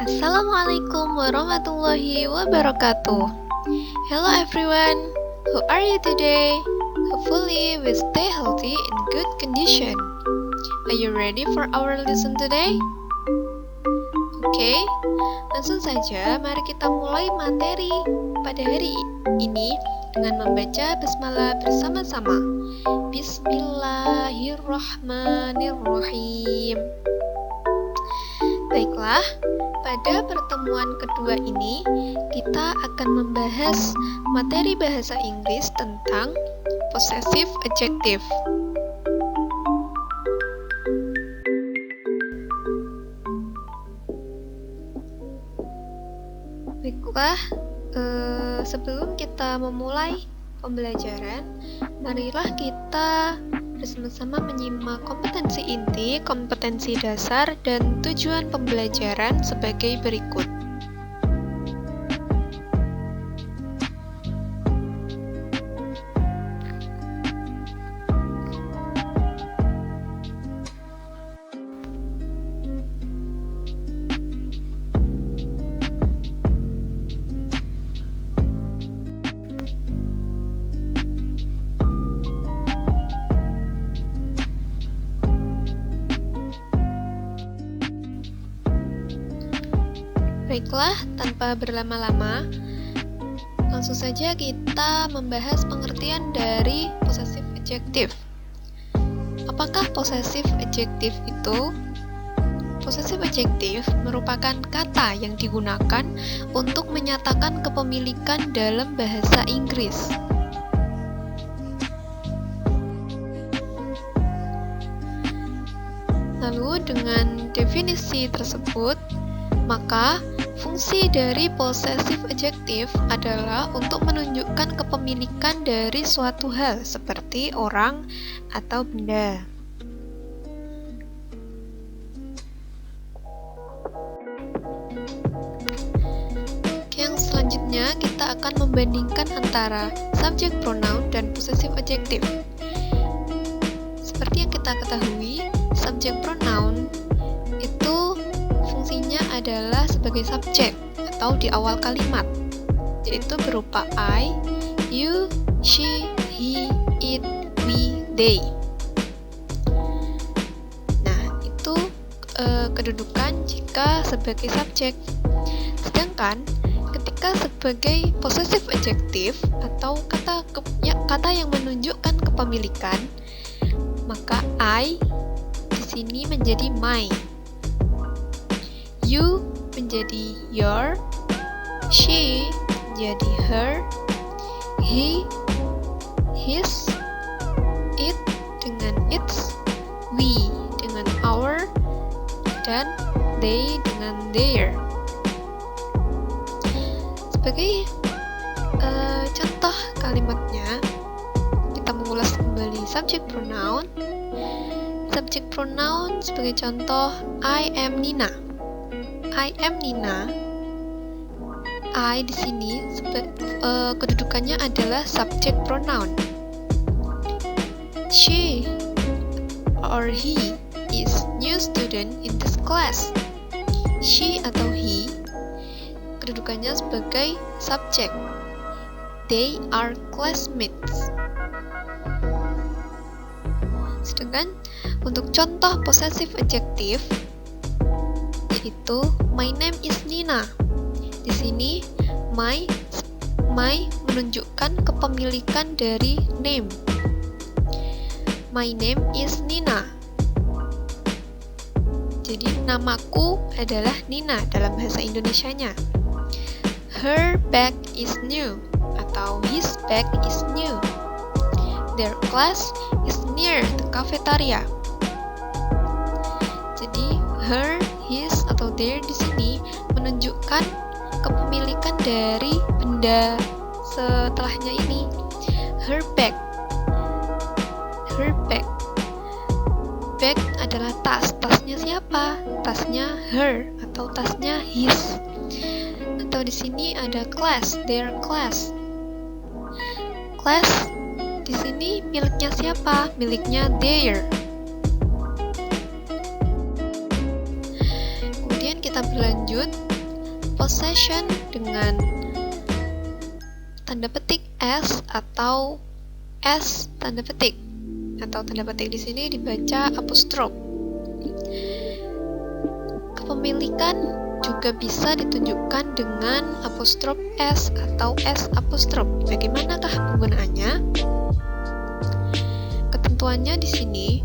Assalamualaikum warahmatullahi wabarakatuh. Hello everyone, how are you today? Hopefully we stay healthy in good condition. Are you ready for our lesson today? Oke, langsung saja mari kita mulai materi pada hari ini dengan membaca basmalah bersama-sama. Bismillahirrahmanirrahim. Baiklah, pada pertemuan kedua ini kita akan membahas materi bahasa Inggris tentang possessive adjective. Baiklah, sebelum kita memulai pembelajaran, marilah kita bersama-sama menyimak kompetensi inti, kompetensi dasar, dan tujuan pembelajaran sebagai berikut. Baiklah, tanpa berlama-lama, langsung saja kita membahas pengertian dari possessive adjective. Apakah possessive adjective itu? Possessive adjective merupakan kata yang digunakan untuk menyatakan kepemilikan dalam bahasa Inggris. Lalu dengan definisi tersebut, maka fungsi dari possessive adjective adalah untuk menunjukkan kepemilikan dari suatu hal seperti orang atau benda. Yang selanjutnya kita akan membandingkan antara subject pronoun dan possessive adjective. Seperti yang kita ketahui, subject pronoun itu fungsinya adalah sebagai subjek atau di awal kalimat, yaitu berupa I, you, she, he, it, we, they. Nah, itu kedudukan jika sebagai subjek. Sedangkan ketika sebagai possessive adjective atau kata yang menunjukkan kepemilikan, maka I di sini menjadi my. You menjadi your, she menjadi her, he, his, it dengan its, we dengan our, dan they dengan their. Sebagai contoh kalimatnya, kita mengulas kembali subject pronoun. Subject pronoun sebagai contoh, I am Nina. I am Nina. I di sini kedudukannya adalah subject pronoun. She or he is new student in this class. She atau he kedudukannya sebagai subjek. They are classmates. Sedangkan untuk contoh possessive adjective, yaitu my name is Nina. Di sini my menunjukkan kepemilikan dari name. My name is Nina. Jadi namaku adalah Nina dalam bahasa Indonesianya. Her bag is new atau his bag is new. Their class is near the cafeteria. Jadi her, his, atau their di sini menunjukkan kepemilikan dari benda setelahnya ini. Her bag. Her bag. Bag adalah tas. Tasnya siapa? Tasnya her atau tasnya his. Atau di sini ada class, their class. Class di sini miliknya siapa? Miliknya their. Kemudian kita berlanjut possession dengan tanda petik S atau S tanda petik, atau tanda petik di sini dibaca apostrof. Kepemilikan juga bisa ditunjukkan dengan apostrof S atau S apostrof. Bagaimanakah penggunaannya? Ketentuannya di sini,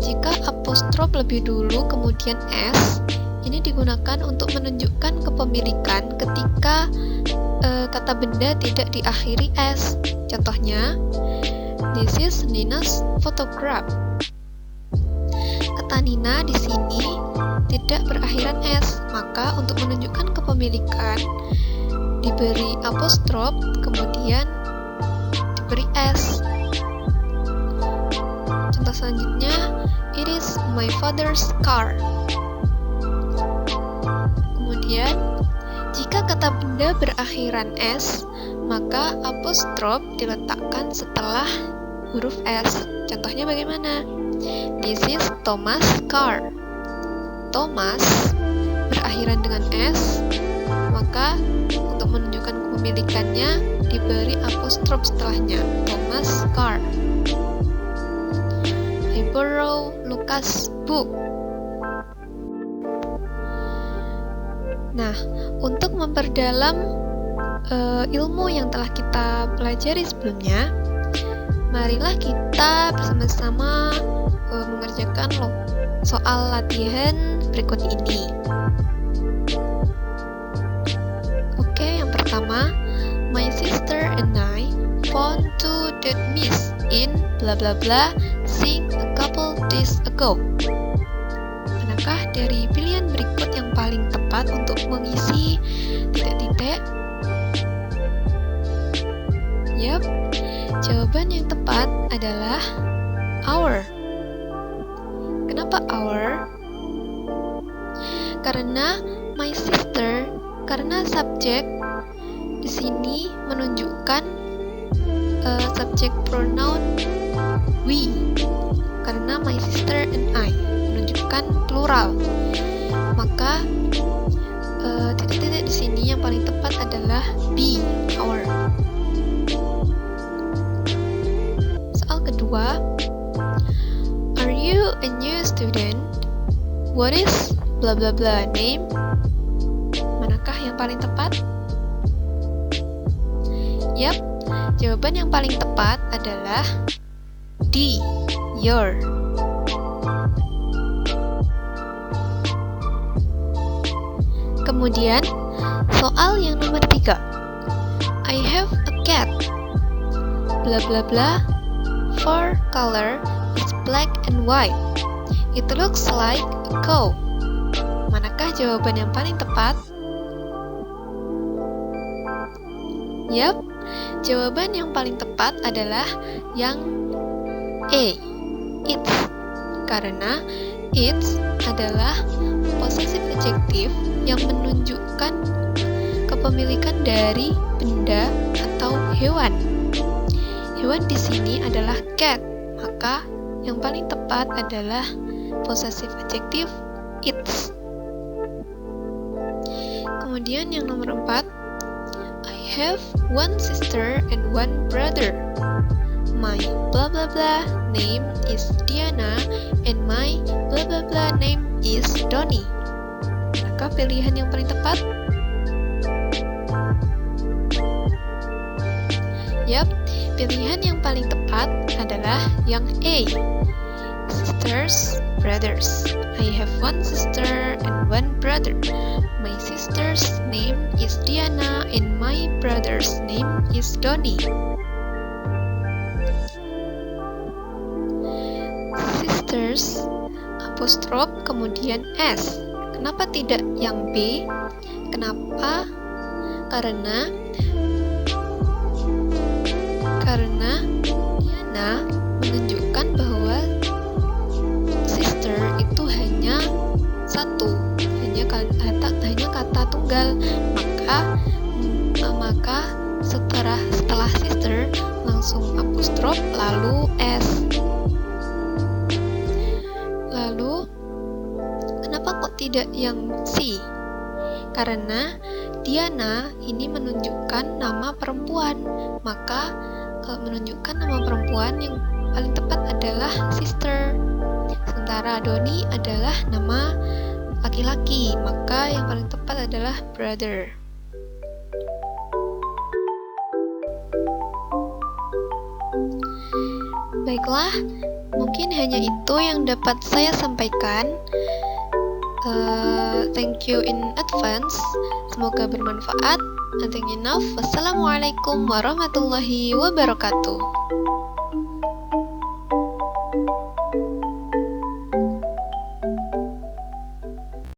jika apostrof lebih dulu kemudian S, ini digunakan untuk menunjukkan kepemilikan ketika kata benda tidak diakhiri S. Contohnya, this is Nina's photograph. Kata Nina di sini tidak berakhiran S, maka untuk menunjukkan kepemilikan diberi apostrof kemudian diberi S. Contoh selanjutnya, it is my father's car. Kemudian, jika kata benda berakhiran S, maka apostrof diletakkan setelah huruf S. Contohnya bagaimana? This is Thomas' car. Thomas berakhiran dengan S, maka untuk menunjukkan kepemilikannya diberi apostrof setelahnya, Thomas' car. I borrow Lucas' book. Nah, untuk memperdalam ilmu yang telah kita pelajari sebelumnya, marilah kita bersama-sama mengerjakan soal latihan berikut ini. Oke, yang pertama, my sister and I found two dead mice in bla bla bla sing a couple days ago. Manakah dari pilihan berikut yang paling tepat untuk mengisi titik-titik? Yap, jawaban yang tepat adalah our. Kenapa our? Karena my sister, karena subjek di sini menunjukkan subjek pronoun we. Karena my sister and I menunjukkan plural, maka titik-titik di sini yang paling tepat adalah be, our. Soal kedua, are you a new student? What is bla bla bla name? Manakah yang paling tepat? Yap, jawaban yang paling tepat adalah D, your. Kemudian, soal yang nomor 3. I have a cat. Bla bla bla. Fur color is black and white. It looks like a cow. Manakah jawaban yang paling tepat? Yap, jawaban yang paling tepat adalah yang A, its. Karena its adalah possessive adjective yang menunjukkan kepemilikan dari benda atau hewan. Hewan di sini adalah cat, maka yang paling tepat adalah possessive adjective its. Kemudian yang nomor 4, I have one sister and one brother. My blah blah blah name is Diana and my blah blah blah name is Donnie. Maka pilihan yang paling tepat? Yap, pilihan yang paling tepat adalah yang A, sisters, brothers. I have one sister and one brother. My sister's name is Diana and my brother's name is Donnie. Sisters, apostrof kemudian S. Kenapa tidak yang B? Kenapa? Karena Diana menunjukkan bahwa sister itu hanya satu, hanya kata tunggal. Maka setelah sister langsung apostrof lalu S. Lalu kenapa kok tidak yang C? Karena Diana ini menunjukkan nama perempuan, maka kalau menunjukkan nama perempuan yang paling tepat adalah sister. Sementara Doni adalah nama laki-laki, maka yang paling tepat adalah brother. Baiklah, mungkin hanya itu yang dapat saya sampaikan. Thank you in advance. Semoga bermanfaat. Nothing enough. Wassalamualaikum warahmatullahi wabarakatuh.